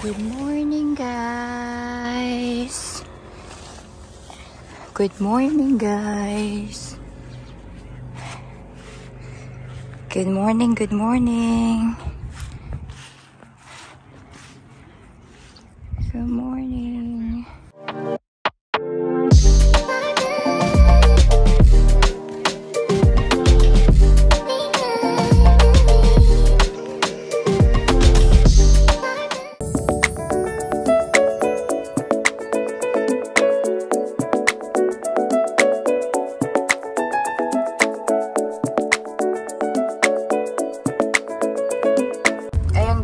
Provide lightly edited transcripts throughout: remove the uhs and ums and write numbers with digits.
Good morning, guys. Good morning, guys. Good morning, good morning. Good morning.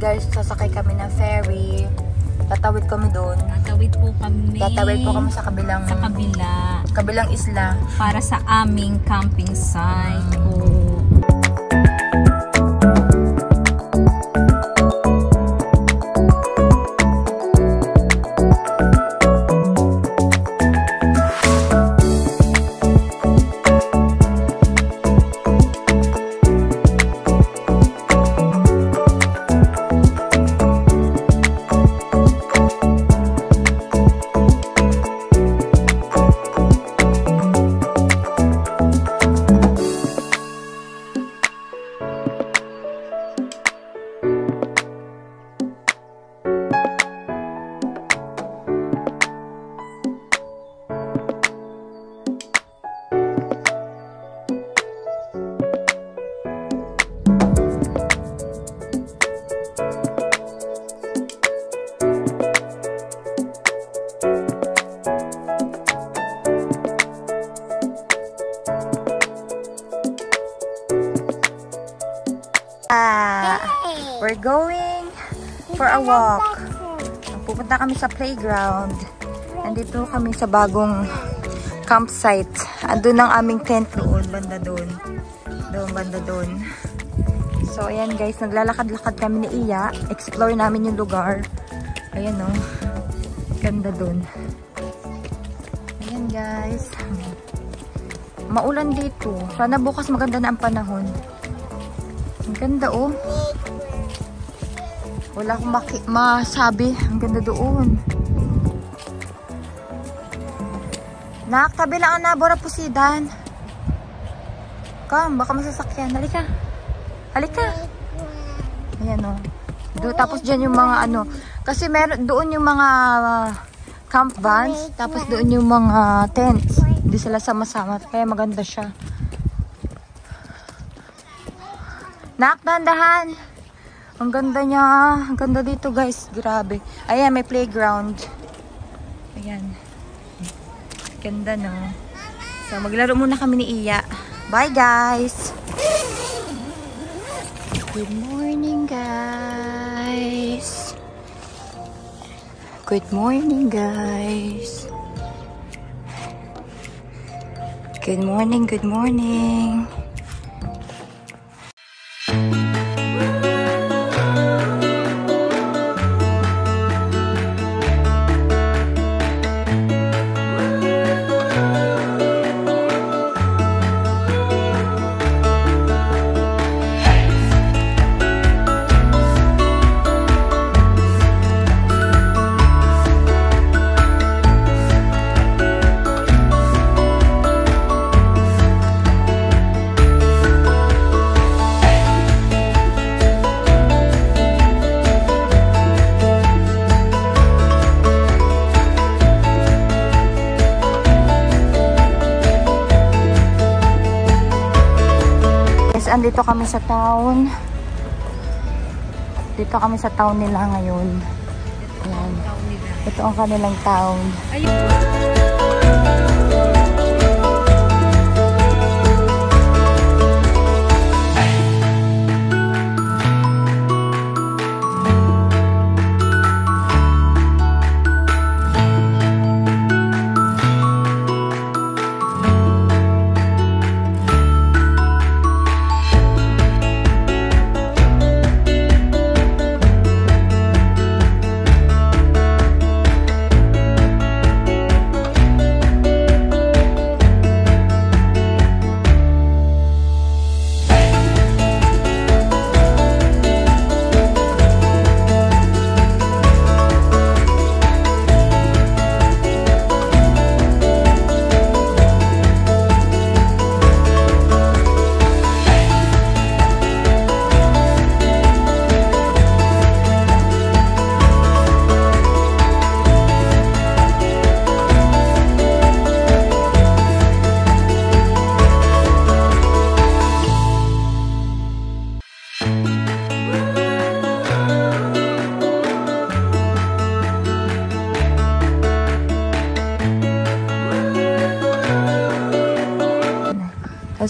Guys, sasakay kami ng ferry. Tatawid kami doon. Tatawid po kami. Tatawid po kami sa kabilang isla. Para sa aming camping site po. We're going for a walk. Pupunta kami sa playground. Nandito kami sa bagong campsite. Andun ang aming tent doon, banda doon. Banda doon. So, ayan guys, naglalakad-lakad kami ni Iya. Explore namin yung lugar. Ayan o. Ganda doon. Ayan guys. Maulan dito. Sana bukas maganda na ang panahon. Ang ganda oh. Wala akong masabi. Ang ganda doon. Nak, tabi lang na. Bora pusidan. Come, baka masasakyan. Halika. Halika. Ayan o. Tapos dyan yung mga ano. Kasi meron doon yung mga camp vans. Tapos doon yung mga tents. Hindi sila sama-sama. Kaya maganda siya. Nak, dahan-dahan. Ang ganda niya. Ang ganda dito guys. Grabe. Ayan, may playground. Ayan. Ganda no. So, maglaro muna kami ni Iya. Bye guys. Good morning guys. Good morning guys. Good morning, good morning. Andito kami sa town. Dito kami sa town nila ngayon. Ayan. Ito ang kanilang town.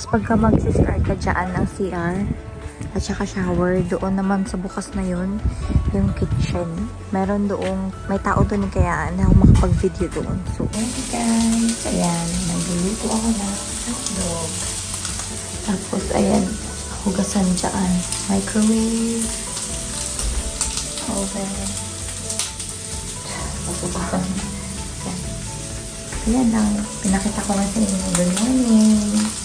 Tapos pagka mag-start ka dyan ng CR at saka shower, doon naman sa bukas na yun, yung kitchen. Meron doon, may tao doon kaya na ako makapag-video doon. So, okay guys, ayan, nagluluto ako ng hotdog. Tapos, ayan, hugasan dyan. Microwave. Oven. Hugasan. Ayan lang. Pinakita ko lang sa inyo. Good morning.